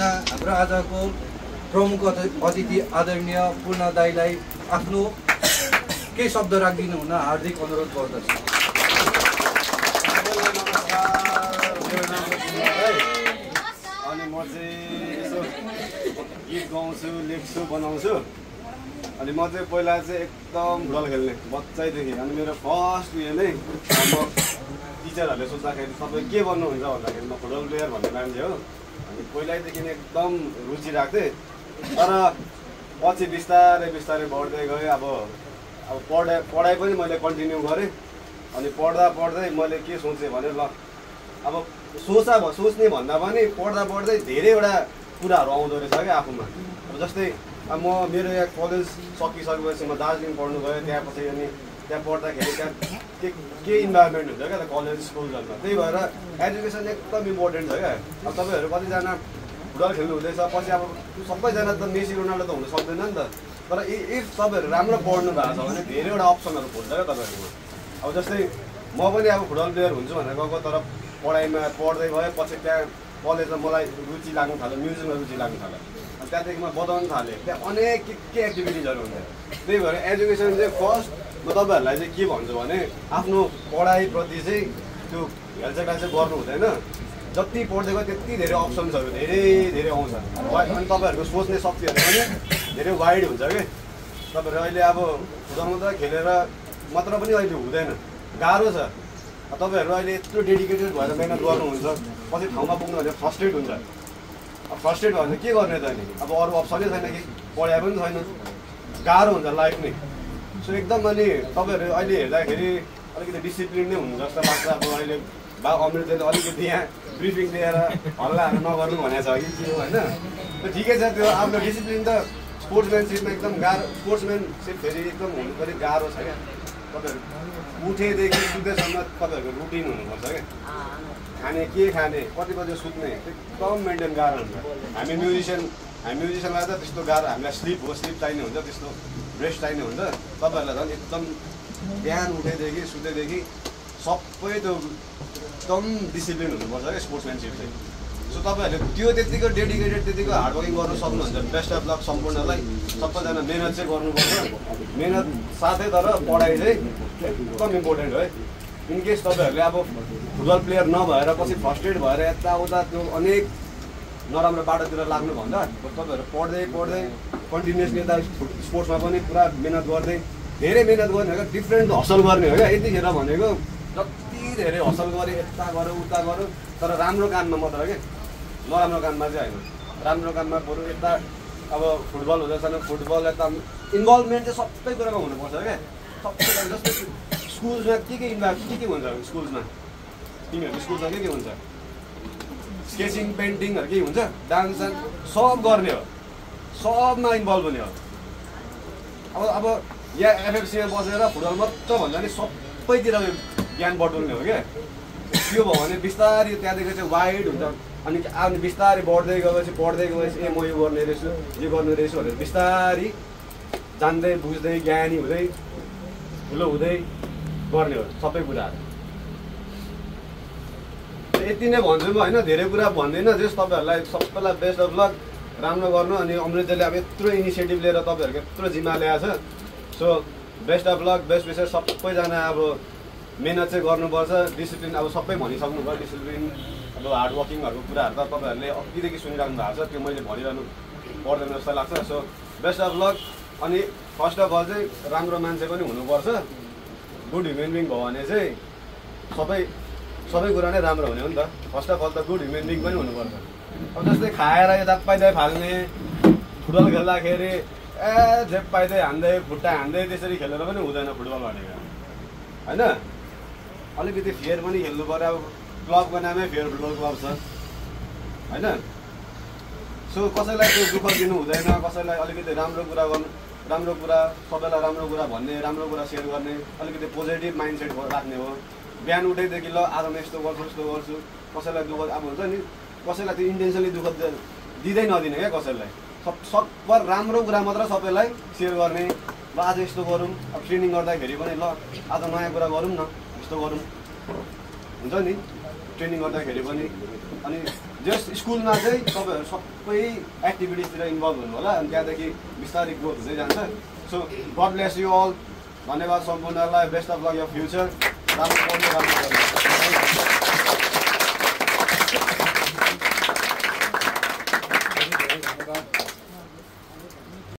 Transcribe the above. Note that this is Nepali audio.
बिना हाम्रो आजको प्रमुख अतिथि आदरणीय पूर्ण दाईलाई आफ्नो केही शब्द राखिदिनु हुन हार्दिक अनुरोध गर्दछु। अनि म चाहिँ यसो गीत गाउँछु, लेख्छु, बनाउँछु। अनि म चाहिँ पहिला चाहिँ एकदम फुटबल खेल्ने बच्चैदेखि। अनि मेरो फर्स्ट उयो नै म टिचरहरूले सोच्दाखेरि तपाईँ के बन्नुहुन्छ भन्दाखेरि म फुटबल प्लेयर भन्ने मान्छे हो। अनि पहिल्यैदेखि एकदम रुचि राख्थेँ। तर पछि बिस्तारै बिस्तारै बढ्दै गएँ। अब पढाइ पनि मैले कन्टिन्यू गरेँ। अनि पढ्दा पढ्दै मैले के सोचेँ भने ल अब सोच्ने भन्दा पनि पढ्दा पढ्दै धेरैवटा कुराहरू आउँदो रहेछ क्या आफूमा। अब जस्तै अब मेरो यहाँ कलेज सकिसकेपछि म दार्जिलिङ पढ्नु गएँ। त्यहाँपछि अनि त्यहाँ पढ्दाखेरि त्यहाँ के इन्भाइरोमेन्ट हुन्छ क्या त कलेज स्कुलहरूमा। त्यही भएर एजुकेसन एकदम इम्पोर्टेन्ट छ क्या। अब तपाईँहरू कतिजना फुटबल खेल्नु हुँदैछ, पछि अब सबैजना त मेसी रोनाल्डो त हुन सक्दैन नि त। तर इफ तपाईँहरू राम्रो पढ्नु भएको छ भने धेरैवटा अप्सनहरू खोल्छ क्या तपाईँहरूमा। अब जस्तै म पनि अब फुटबल प्लेयर हुन्छु भनेर गएको, तर पढाइमा पढ्दै गएँ। पछि त्यहाँ कलेजमा मलाई रुचि लाग्नु थाल्यो, म्युजिकमा रुचि लाग्नु थाल्यो। अनि त्यहाँदेखि म बजाउनु थालेँ। त्यहाँ अनेक के एक्टिभिटिजहरू हुन्छ। त्यही भएर एजुकेसन चाहिँ फर्स्ट म तपाईँहरूलाई चाहिँ के भन्छु भने आफ्नो पढाइप्रति चाहिँ त्यो हेलचेक्राइ चाहिँ गर्नु हुँदैन। जति पढ्दै गयो त्यति धेरै अप्सन्सहरू धेरै आउँछ। अनि तपाईँहरूको सोच्ने शक्तिहरू पनि धेरै वाइड हुन्छ कि। तपाईँहरू अहिले अब फुटबल मात्र खेलेर मात्र पनि अहिले हुँदैन, गाह्रो छ। तपाईँहरू अहिले यत्रो डेडिकेटेड भएर मेहनत गर्नुहुन्छ, पछि ठाउँमा पुग्नु भने फ्रस्ट्रेट हुन्छ। अब फ्रस्ट्रेट भयो भने के गर्ने त नि? अब अरू अप्सनै छैन कि पढाइ पनि छैन, गाह्रो हुन्छ लाइफ नै। सो एकदम अनि तपाईँहरू अहिले हेर्दाखेरि अलिकति डिसिप्लिन नै हुनु जस्तो लाग्छ। अब अहिले बा अमृतले अलिकति यहाँ ब्रिफिङ दिएर हल्लाहरू नगर्नु भनेको छ कि के हो होइन? ठिकै छ, त्यो आफ्नो डिसिप्लिन त स्पोर्ट्सम्यानसिपमा एकदम गाह्रो। स्पोर्ट्सम्यानसिप फेरि एकदम हुनु पनि गाह्रो छ क्या। तपाईँहरू उठेदेखि सुत्दैसम्म तपाईँहरूको रुटिन हुनुपर्छ क्या। खाने के खाने, कति बजी सुत्ने, एकदम मेन्टेन गाह्रो हुन्छ। हामी म्युजिसियनलाई त त्यस्तो गाह्रो, हामीलाई स्लिप चाहिने हुन्छ, त्यस्तो रेस्ट चाहिने हुन्छ। तपाईँहरूलाई झन् एकदम बिहान उठेदेखि सुतेदेखि सबै त्यो एकदम डिसिप्लिन हुनुपर्छ क्या स्पोर्ट्सम्यानसिप चाहिँ। सो तपाईँहरूले त्यो त्यतिको डेडिकेटेड त्यतिको हार्डवर्किङ गर्नु सक्नुहुन्छ। बेस्ट अफ लक सम्पूर्णलाई। सबैजना मेहनत चाहिँ गर्नुपर्छ, मेहनत साथै तर पढाइ चाहिँ एकदम इम्पोर्टेन्ट है। इनकेस तपाईँहरूले अब फुटबल प्लेयर नभएर पछि फ्रस्ट्रेट भएर यताउता त्यो अनेक नराम्रो बाटोतिर लाग्नुभन्दा तपाईँहरू पढ्दै कन्टिन्युसली यता स्पोर्ट्समा पनि पुरा मेहनत गर्दै धेरै मेहनत गर्ने हो क्या। डिफ्रेन्ट हसल गर्ने हो क्या। यतिखेर भनेको जति धेरै हसल गऱ्यो, यता गऱ्यो उता गऱ्यो, तर राम्रो काममा मात्र क्या, नराम्रो काममा चाहिँ होइन। राम्रो काममा बरु यता अब फुटबल हुँदैछ भने फुटबल यता इन्भल्भमेन्ट चाहिँ सबै कुरामा हुनुपर्छ क्या। सबै जस्तै स्कुल्समा के हुन्छ स्कुल्समा, तिमीहरूको स्कुलमा के हुन्छ? स्केचिङ, पेन्टिङहरू केही हुन्छ, डान्स सब गर्ने हो, सबमा इन्भल्भ हुने हो। अब यहाँ एफएफसीमा बसेर फुटबल मात्र भन्दा नि सबैतिर ज्ञान बटुल्ने हो क्या। त्यो भयो भने बिस्तारै त्यहाँदेखि चाहिँ वाइड हुन्छ। अनि बिस्तारै बढ्दै गएपछि ए म यो गर्ने रहेछु, यो गर्ने रहेछु भनेर बिस्तारै जान्दै बुझ्दै ज्ञानी हुँदै ठुलो हुँदै गर्ने हो सबै कुराहरू। यति नै भन्छु म होइन, धेरै कुरा भन्दिनँ। जस तपाईँहरूलाई सबैलाई बेस्ट अफ लक, राम्रो गर्नु। अनि अमृतले अब यत्रो इनिसिएटिभ लिएर तपाईँहरूको यत्रो जिम्मा ल्याएको छ। So best of lock, best wishes. सबैजना अब मेहनत चाहिँ गर्नुपर्छ, डिसिप्लिन अब सबै भनिसक्नु भयो। डिसिप्लिन अब हार्डवर्किङहरूको कुराहरू त तपाईँहरूले अघिदेखि सुनिराख्नु भएको छ, त्यो मैले भनिरहनु पर्दैन जस्तो लाग्छ। So best of lock. अनि फर्स्ट अफ अल चाहिँ राम्रो मान्छे पनि हुनुपर्छ। गुड ह्युमन बिङ भयो भने चाहिँ सबै कुरा नै राम्रो हुने हो नि त। फर्स्ट अफ अल त गुड ह्युमन बिङ पनि हुनुपर्छ। अब जस्तै खाएर यता पाइदै फाल्ने, फुटबल खेल्दाखेरि झेप पाइदै हान्दै खुट्टा हान्दै त्यसरी खेलेर पनि हुँदैन फुटबल भनेको होइन। अलिकति फेयर पनि खेल्नु पऱ्यो। अब क्लबको नामै फेयर फुटबल क्लब छ होइन। सो कसैलाई त्यो दुःख दिनु हुँदैन, कसैलाई अलिकति राम्रो कुरा गर्नु, राम्रो कुरा सबैलाई राम्रो कुरा भन्ने, राम्रो कुरा सेयर गर्ने, अलिकति पोजिटिभ माइन्डसेट राख्ने हो। बिहान उठेदेखि ल आज म यस्तो गर्छु, कसैलाई दुःख अब हुन्छ नि, कसैलाई त्यो इन्टेन्सनली दुःख दिँदै नदिने क्या कसैलाई। सबै राम्रो कुरा मात्र सबैलाई सेयर गर्ने। ल आज यस्तो गरौँ, अब ट्रेनिङ गर्दाखेरि पनि ल आज नयाँ कुरा गरौँ न, यस्तो गरौँ हुन्छ नि ट्रेनिङ गर्दाखेरि पनि। अनि जस्ट स्कुलमा चाहिँ तपाईँहरू सबै एक्टिभिटिजतिर इन्भल्भ हुनु होला अनि त्यहाँदेखि बिस्तारै ग्रोथ हुँदै जान्छ so God bless you all धन्यवाद सम्पूर्णलाई best of luck your future राम्रो पढ्नु राम्रो गर्नु